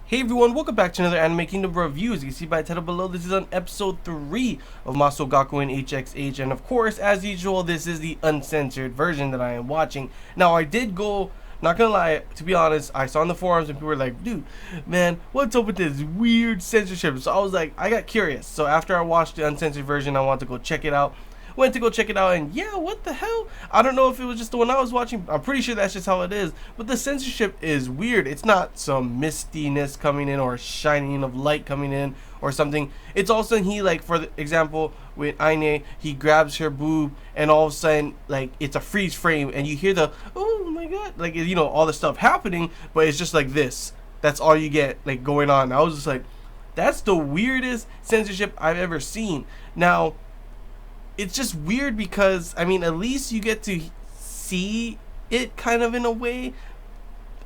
Hey everyone, welcome back to another Anime Kingdom review. As you can see by the title below, this is on episode 3 of Masou Gakuen HxH, and of course, as usual, this is the uncensored version that I am watching. Now, I did go, not gonna lie, to be honest, I saw on the forums and people were like, dude, man, what's up with this weird censorship? So I was like, I got curious. So after I watched the uncensored version, I wanted to go check it out. Went to go check it out, and yeah, what the hell? I don't know if it was just the one I was watching. I'm pretty sure that's just how it is. But the censorship is weird. It's not some mistiness coming in or shining of light coming in or something. It's all of a sudden he, like, for example, with Aine, he grabs her boob, and all of a sudden, like, it's a freeze frame, and you hear the, oh my god, like, you know, all the stuff happening, but it's just like this. That's all you get, like, going on. I was just like, that's the weirdest censorship I've ever seen. Now, it's just weird because, I mean, at least you get to see it kind of in a way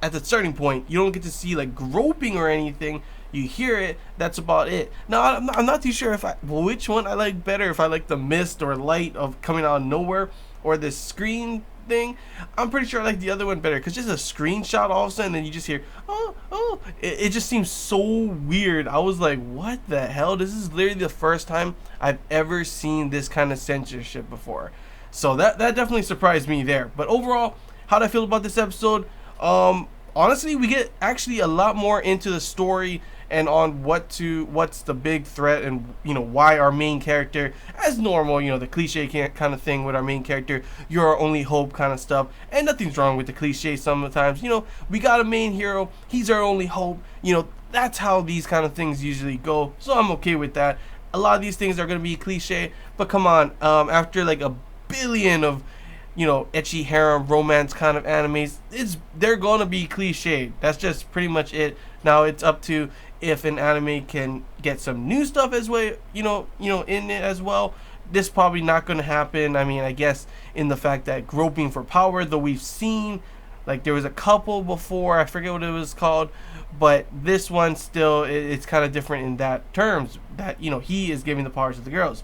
at the starting point. You don't get to see like groping or anything. You hear it, that's about it. Now, I'm not too sure which one I like better, if I like the mist or light of coming out of nowhere or the screen thing. I'm pretty sure I like the other one better, because just a screenshot all of a sudden, then you just hear, oh, it just seems so weird. I was like, what the hell? This is literally the first time I've ever seen this kind of censorship before. So that definitely surprised me there. But overall, how'd I feel about this episode? Honestly, we get actually a lot more into the story and on what's the big threat, and you know, why our main character, as normal, you know, the cliche kind of thing with our main character, you're our only hope kind of stuff. And nothing's wrong with the cliche sometimes. You know, we got a main hero, he's our only hope. You know, that's how these kind of things usually go. So I'm okay with that. A lot of these things are gonna be cliche, but come on, after like a billion of, you know, ecchi harem romance kind of animes, they're gonna be cliche. That's just pretty much it. Now it's up to if an anime can get some new stuff as well, you know, in it as well. This probably not gonna happen. I mean, I guess in the fact that groping for power, though we've seen, like, there was a couple before, I forget what it was called, but this one still, it's kind of different in that terms, that, you know, he is giving the powers to the girls.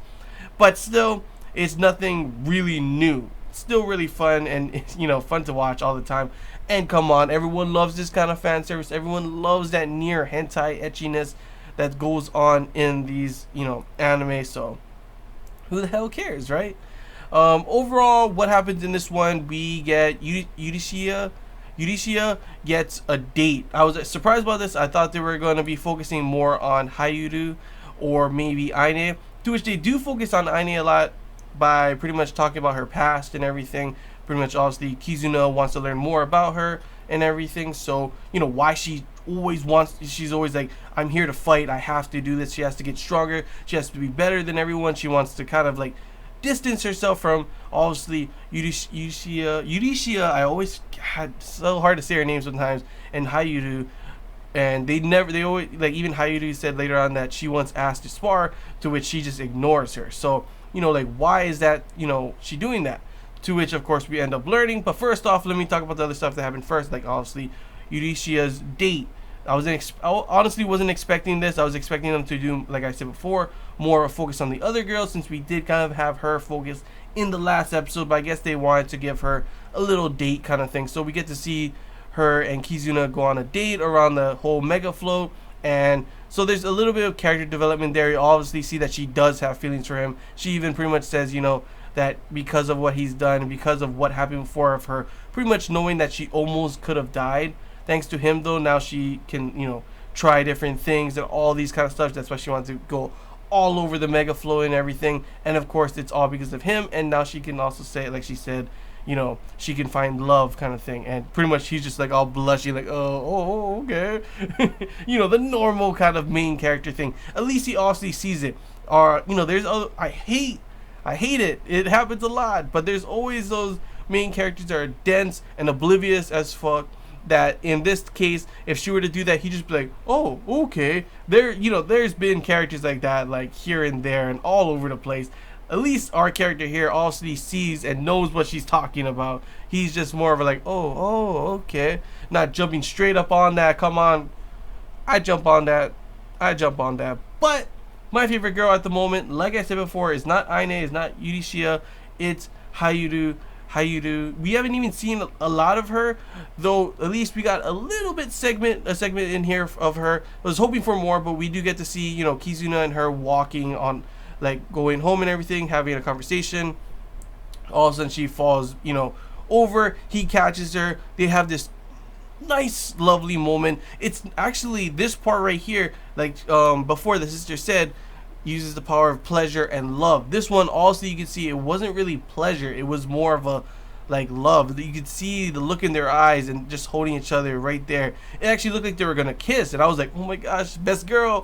But still, it's nothing really new. Still really fun, and, you know, fun to watch all the time. And come on, everyone loves this kind of fan service. Everyone loves that near hentai etchiness that goes on in these, you know, anime. So who the hell cares, right? Overall, what happens in this one? We get Yudishia gets a date. I was surprised about this. I thought they were going to be focusing more on Hayuru or maybe Aine, to which they do focus on Aine a lot by pretty much talking about her past and everything. Pretty much, obviously, Kizuna wants to learn more about her and everything. So, you know, why she's always like, I'm here to fight, I have to do this. She has to get stronger, she has to be better than everyone. She wants to kind of like distance herself from, obviously, Yudishia. I always had so hard to say her name sometimes, and Hayuru. And they always, like, even Hayuru said later on that she once asked to spar, to which she just ignores her. So, you know, like, why is that, you know, she doing that? To which, of course, we end up learning. But first off, let me talk about the other stuff that happened first. Like, obviously, Yudishia's date. I honestly wasn't expecting this. I was expecting them to do, like I said before, more focus on the other girls, since we did kind of have her focus in the last episode. But I guess they wanted to give her a little date kind of thing. So we get to see her and Kizuna go on a date around the whole mega float. And so there's a little bit of character development there. You obviously see that she does have feelings for him. She even pretty much says, you know, that because of what he's done and because of what happened before, of her pretty much knowing that she almost could have died, thanks to him, though, now she can, you know, try different things and all these kind of stuff. That's why she wants to go all over the mega flow and everything. And of course, it's all because of him. And now she can also say, like she said, you know, she can find love kind of thing. And pretty much he's just like all blushy, like, oh okay. You know, the normal kind of main character thing. At least he obviously sees it. Or, you know, there's other, I hate it. It happens a lot. But there's always those main characters that are dense and oblivious as fuck, that in this case, if she were to do that, he'd just be like, oh, okay. There, you know, there's been characters like that, like here and there and all over the place. At least our character here also sees and knows what she's talking about. He's just more of a like, oh, okay. Not jumping straight up on that. Come on. I jump on that. But my favorite girl at the moment, like I said before, is not Aine, is not Yudishia. It's Hayuru. how you do. We haven't even seen a lot of her, though. At least we got a little bit a segment in here of her. I was hoping for more, but we do get to see, you know, Kizuna and her walking on, like, going home and everything, having a conversation. All of a sudden she falls, you know, over. He catches her. They have this nice, lovely moment. It's actually this part right here, like before the sister said, uses the power of pleasure and love. This one also, you can see it wasn't really pleasure, it was more of a like love. You could see the look in their eyes and just holding each other right there. It actually looked like they were gonna kiss, and I was like, oh my gosh, best girl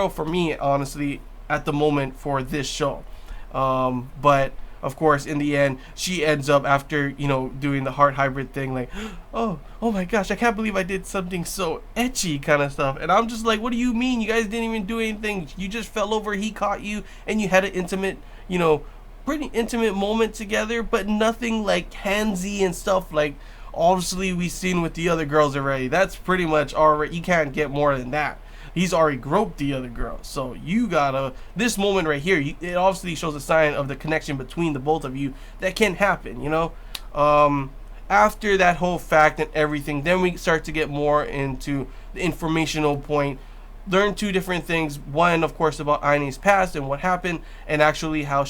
for me, honestly, at the moment for this show. But of course, in the end, she ends up, after, you know, doing the heart hybrid thing, like, oh my gosh, I can't believe I did something so ecchi kind of stuff. And I'm just like, what do you mean? You guys didn't even do anything. You just fell over, he caught you, and you had an intimate, you know, pretty intimate moment together, but nothing like handsy and stuff like obviously we've seen with the other girls already. That's pretty much already, you can't get more than that. He's already groped the other girl, so you gotta, this moment right here, it obviously shows a sign of the connection between the both of you that can happen, you know. After that whole fact and everything, then we start to get more into the informational point. Learn two different things. One, of course, about Aine's past and what happened, and actually how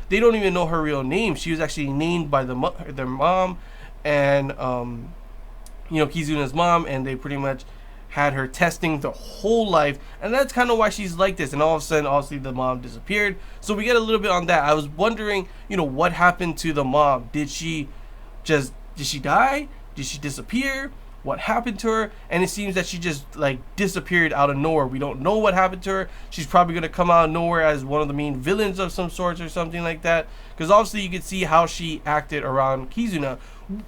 they don't even know her real name. She was actually named by their mom, and you know, Kizuna's mom, and they pretty much had her testing the whole life, and that's kind of why she's like this. And all of a sudden, obviously, the mom disappeared, so we get a little bit on that. I was wondering, you know, what happened to the mom. Did she die? Did she disappear? What happened to her? And it seems that she just like disappeared out of nowhere. We don't know what happened to her. She's probably gonna come out of nowhere as one of the main villains of some sorts or something like that, because obviously you could see how she acted around Kizuna.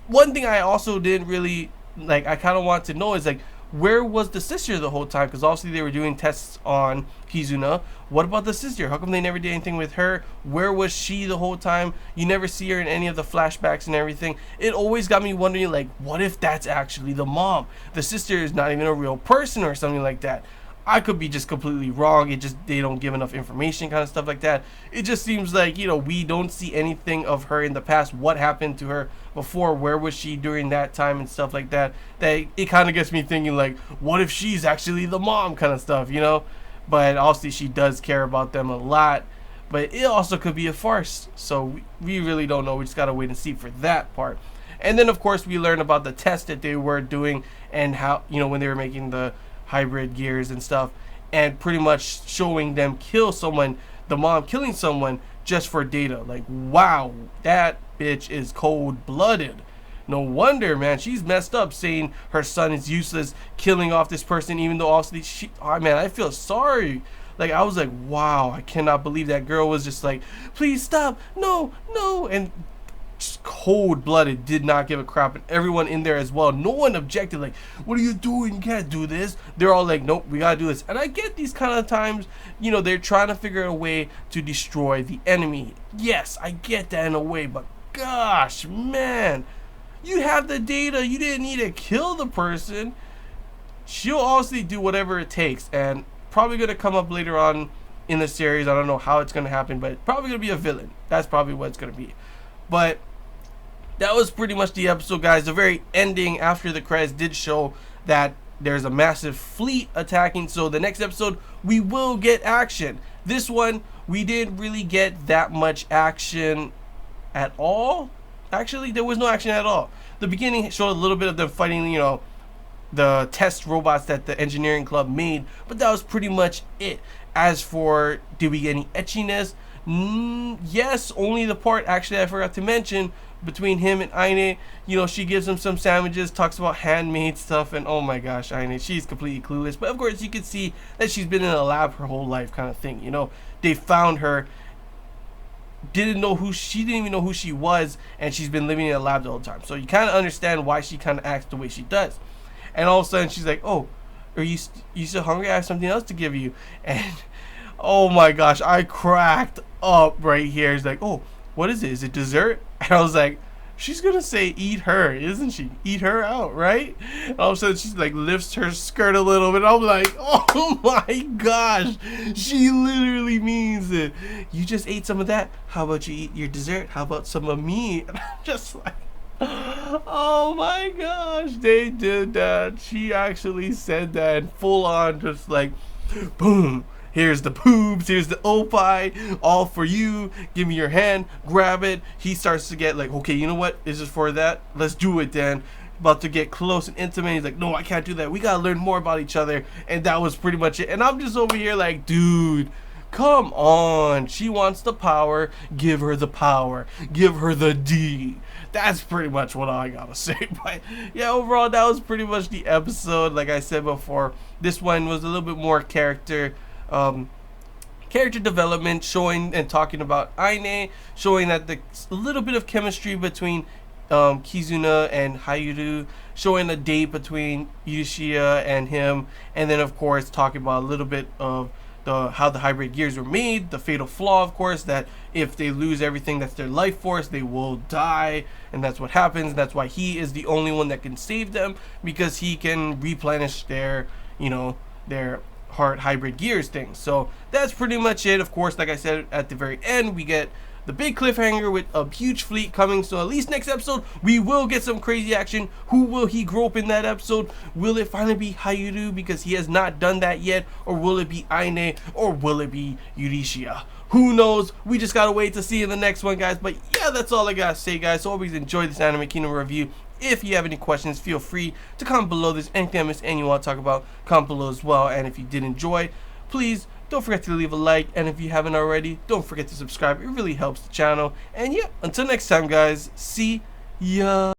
One thing I also didn't really like, I kind of want to know, is like, where was the sister the whole time? Because obviously they were doing tests on Kizuna. What about the sister? How come they never did anything with her? Where was she the whole time? You never see her in any of the flashbacks and everything. It always got me wondering, like, what if that's actually the mom? The sister is not even a real person or something like that. I could be just completely wrong. It just, they don't give enough information, kind of stuff like that. It just seems like, you know, we don't see anything of her in the past. What happened to her before? Where was she during that time and stuff like that? That it kind of gets me thinking, like, what if she's actually the mom, kind of stuff, you know? But obviously she does care about them a lot. But it also could be a farce. So we really don't know. We just got to wait and see for that part. And then, of course, we learn about the test that they were doing and how, you know, when they were making the hybrid gears and stuff, and pretty much showing them kill someone, the mom killing someone just for data. Like, wow, that bitch is cold-blooded. No wonder, man, she's messed up, saying her son is useless, killing off this person, even though obviously oh man, I feel sorry. Like, I was like, wow, I cannot believe that girl was just like, please stop, no, and just cold-blooded, did not give a crap. And everyone in there as well, no one objected, like, what are you doing? You can't do this. They're all like, nope, we gotta do this. And I get these kind of times, you know, they're trying to figure out a way to destroy the enemy. Yes, I get that in a way, but gosh, man, you have the data. You didn't need to kill the person. She'll obviously do whatever it takes, and probably gonna come up later on in the series. I don't know how it's gonna happen, but probably gonna be a villain. That's probably what it's gonna be. But that was pretty much the episode, guys. The very ending after the credits did show that there's a massive fleet attacking. So the next episode, we will get action. This one, we didn't really get that much action at all. Actually, there was no action at all. The beginning showed a little bit of them fighting, you know, the test robots that the engineering club made, but that was pretty much it. As for, did we get any etchiness? Yes, only the part, actually, I forgot to mention, between him and Aine. You know, she gives him some sandwiches, talks about handmade stuff, and oh my gosh, Aine, she's completely clueless. But of course, you can see that she's been in a lab her whole life, kind of thing. You know, they found her, she didn't even know who she was, and she's been living in a lab the whole time. So you kind of understand why she kind of acts the way she does. And all of a sudden, she's like, oh, are you still hungry? I have something else to give you. And oh my gosh, I cracked up right here. It's like, oh, what is it? Is it dessert? And I was like, she's gonna say eat her, isn't she? Eat her out, right? And all of a sudden she like lifts her skirt a little bit. I'm like, oh my gosh, she literally means it. You just ate some of that. How about you eat your dessert? How about some of me? And I'm just like, oh my gosh, they did that. She actually said that full on, just like, boom. Here's the boobs, here's the opie, all for you. Give me your hand, grab it. He starts to get like, okay, you know what? Is this for that? Let's do it then. About to get close and intimate. He's like, no, I can't do that. We gotta learn more about each other. And that was pretty much it. And I'm just over here like, dude, come on. She wants the power. Give her the power. Give her the D. That's pretty much what I gotta say. But yeah, overall, that was pretty much the episode. Like I said before, this one was a little bit more character development, showing and talking about Aine, showing that a little bit of chemistry between Kizuna and Hayuru, showing a date between Yushiya and him, and then of course talking about a little bit of how the hybrid gears were made, the fatal flaw, of course, that if they lose everything that's their life force, they will die, and that's what happens. That's why he is the only one that can save them, because he can replenish their, their heart hybrid gears thing. So that's pretty much it. Of course, like I said, at the very end we get the big cliffhanger with a huge fleet coming. So at least next episode we will get some crazy action. Who will he grow up in that episode? Will it finally be Hayuru, because he has not done that yet, or will it be Aine, or will it be Yurishiya? Who knows? We just gotta wait to see in the next one, guys. But yeah, that's all I gotta say, guys. So always enjoy this Anime Kingdom review. If you have any questions, feel free to comment below. There's anything I missed and you want to talk about, comment below as well. And if you did enjoy, please don't forget to leave a like. And if you haven't already, don't forget to subscribe. It really helps the channel. And yeah, until next time, guys. See ya.